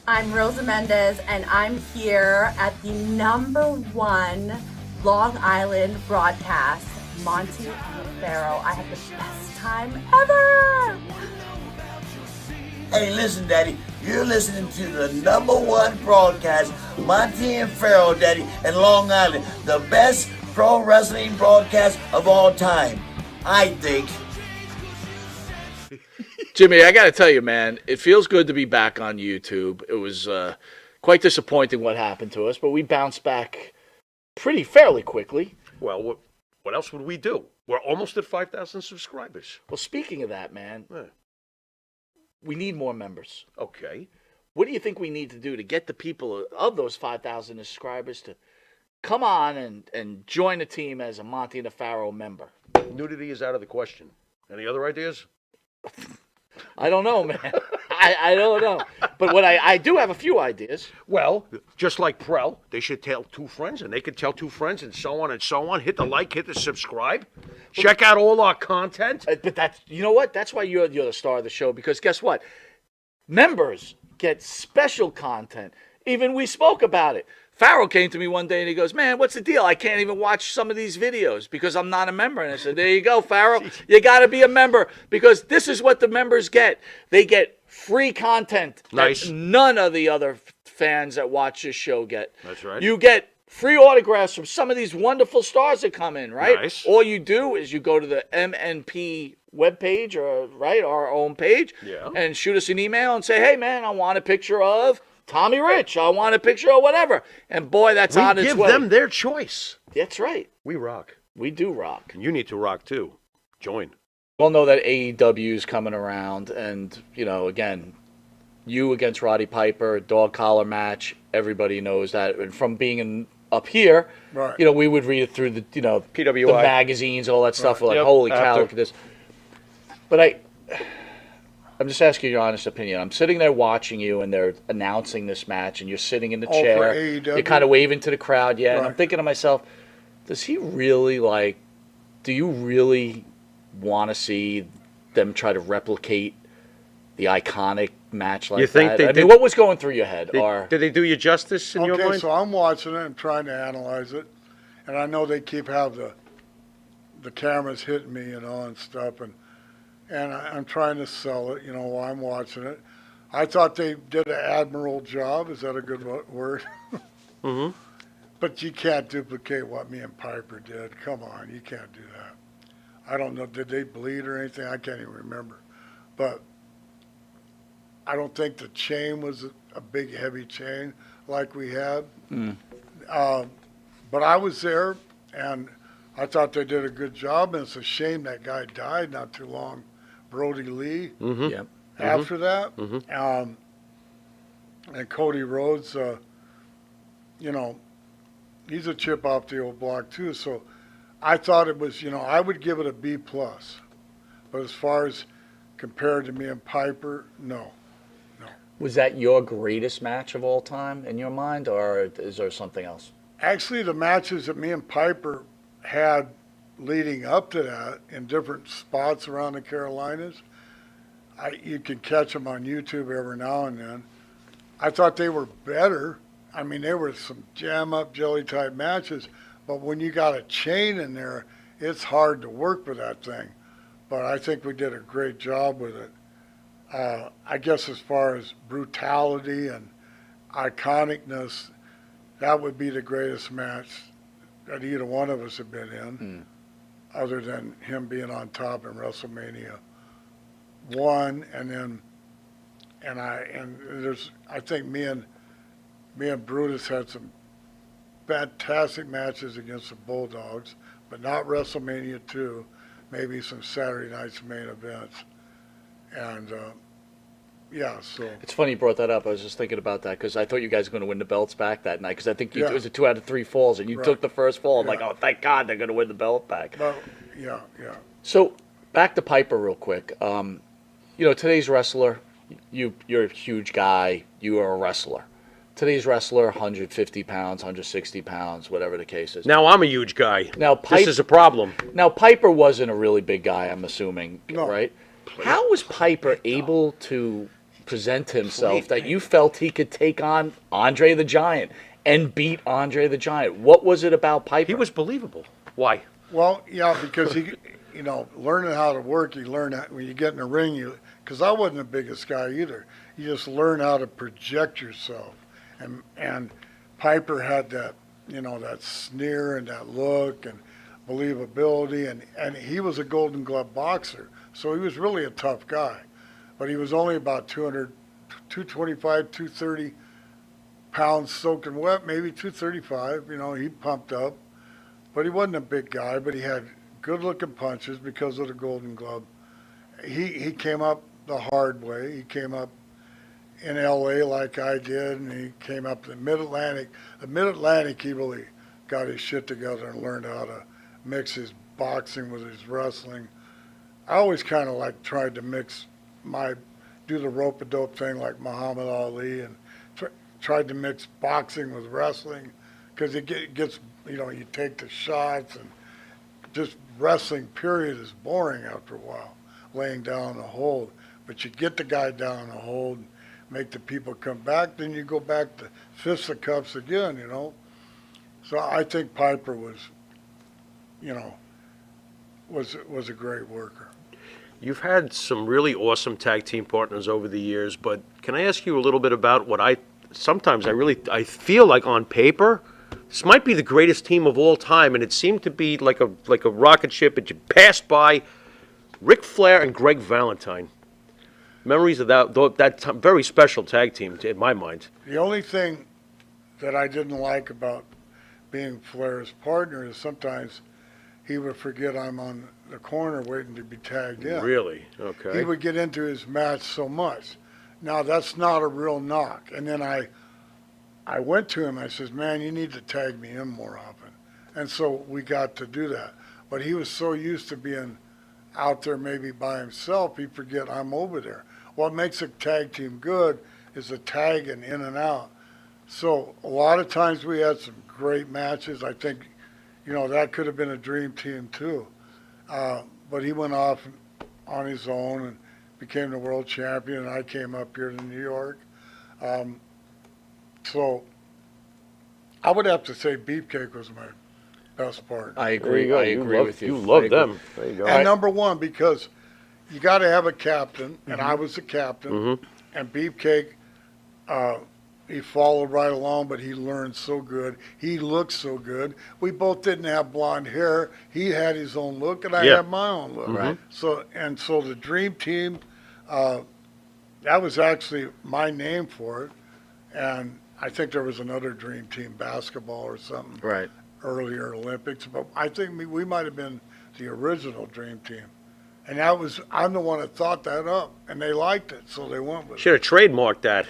I'm Rosa Mendez, and I'm here at the #1 Long Island broadcast, Monty and Pharaoh. I had the best time ever! Hey, listen, Daddy, you're listening to the #1 broadcast, Monty and Pharaoh, Daddy, in Long Island. The best pro wrestling broadcast of all time, I think. Jimmy, I got to tell you, man, it feels good to be back on YouTube. It was quite disappointing what happened to us, but we bounced back fairly quickly. Well, what else would we do? We're almost at 5,000 subscribers. Well, speaking of that, man, we need more members. Okay. What do you think we need to do to get the people of those 5,000 subscribers to come on and join the team as a Monty and the Pharaoh member? Nudity is out of the question. Any other ideas? I don't know, man. I don't know. But what I do have a few ideas. Well, just like Prel, they should tell 2 friends, and they could tell 2 friends, and so on and so on. Hit the like, hit the subscribe. Check out all our content. But that's, you know what? That's why you're the star of the show, because guess what? Members get special content. Even we spoke about it. Pharaoh came to me one day and he goes, man, what's the deal? I can't even watch some of these videos because I'm not a member. And I said, there you go, Pharaoh. You got to be a member because this is what the members get. They get free content Nice. that none of the other fans that watch this show get. That's right. You get free autographs from some of these wonderful stars that come in, right? Nice. All you do is you go to the MNP webpage, or right, our own page, and shoot us an email and say, hey, man, I want a picture of Tommy Rich. I want a picture of whatever. And boy, that's on its way. We give them their choice. That's right. We rock. We do rock. And you need to rock too. Join. We all know that AEW is coming around, and, you know, again, you against Roddy Piper, dog collar match, everybody knows that. And from being up here, right, you know, we would read it through the, you know, PWI. the magazines and all that stuff. Right. We're like, holy cow, look at this. But I'm just asking your honest opinion. I'm sitting there watching you, and they're announcing this match, and you're sitting in the chair. For AEW? You're kind of waving to the crowd, and I'm Right. thinking to myself, does he really, do you really want to see them try to replicate the iconic match like You think that? they I did- mean, what was going through your head? Did they do you justice in your Okay, mind? so I'm watching it and trying to analyze it, and I know they keep the cameras hitting me, you know, and stuff, and I'm trying to sell it, you know, while I'm watching it. I thought they did an admirable job. Is that a good word? Mm-hmm. But you can't duplicate what me and Piper did. Come on, you can't do that. I don't know, did they bleed or anything? I can't even remember. But I don't think the chain was a big, heavy chain like we had. But I was there, and I thought they did a good job, and it's a shame that guy died not too long, Brody Lee, Mm-hmm. Yep. after that. Mhm. And Cody Rhodes, you know, he's a chip off the old block too. So I thought it was, you know, I would give it a B+. But as far as compared to me and Piper, no. Was that your greatest match of all time in your mind, or is there something else? Actually, the matches that me and Piper had leading up to that in different spots around the Carolinas, you can catch them on YouTube every now and then. I thought they were better. I mean, they were some jam-up jelly type matches, but when you got a chain in there, it's hard to work with that thing. But I think we did a great job with it. I guess as far as brutality and iconicness, that would be the greatest match that either one of us have been in, other than him being on top in WrestleMania 1, and I think me and Brutus had some fantastic matches against the Bulldogs, but not WrestleMania 2, maybe some Saturday night's main events. And, so. It's funny you brought that up. I was just thinking about that because I thought you guys were going to win the belts back that night because I think it was a 2 out of 3 falls, and you took the first fall. I'm like, oh, thank God they're going to win the belt back. Well, yeah. So back to Piper real quick. You know, today's wrestler, you're a huge guy. You are a wrestler. Today's wrestler, 150 pounds, 160 pounds, whatever the case is. Now I'm a huge guy. Now, this is a problem. Now, Piper wasn't a really big guy, I'm assuming, No. right? How was Piper able to present himself that you felt he could take on Andre the Giant and beat Andre the Giant? What was it about Piper? He was believable. Why? Well, yeah, because he, learning how to work, you learn how, when you get in the ring, because I wasn't the biggest guy either. You just learn how to project yourself. And Piper had that, that sneer and that look and believability. And he was a Golden Glove boxer. So he was really a tough guy. But he was only about 225, 230 pounds soaking wet, maybe 235. He pumped up. But he wasn't a big guy, but he had good-looking punches because of the Golden Glove. He came up the hard way. He came up in L.A. like I did, and he came up the Mid-Atlantic. The Mid-Atlantic, he really got his shit together and learned how to mix his boxing with his wrestling. I always kind of tried to do the rope-a-dope thing like Muhammad Ali, and tried to mix boxing with wrestling, because it gets, you take the shots, and just wrestling period is boring after a while, laying down a hold. But you get the guy down a hold, make the people come back, then you go back to fisticuffs again, So I think Piper was a great worker. You've had some really awesome tag team partners over the years, but can I ask you a little bit about what I feel like on paper, this might be the greatest team of all time, and it seemed to be like a rocket ship. It passed by Ric Flair and Greg Valentine. Memories of that very special tag team in my mind. The only thing that I didn't like about being Flair's partner is sometimes he would forget I'm on the corner waiting to be tagged in. Really? Okay. He would get into his match so much. Now, that's not a real knock. And then I went to him, I says, man, you need to tag me in more often. And so we got to do that. But he was so used to being out there maybe by himself, he'd forget I'm over there. What makes a tag team good is the tagging in and out. So a lot of times we had some great matches. I think, that could have been a dream team too. But he went off on his own and became the world champion, and I came up here to New York. So I would have to say Beefcake was my best partner. I agree. I agree with you. You love them. There you go. And number one, because you got to have a captain, and I was the captain, and Beefcake, he followed right along, but he learned so good. He looked so good. We both didn't have blonde hair. He had his own look, and I had my own look. Right. So the Dream Team, that was actually my name for it, and I think there was another Dream Team basketball or something. Right. Earlier Olympics, but I think we might have been the original Dream Team. And I'm the one that thought that up, and they liked it, so they went with it. Should have trademarked that.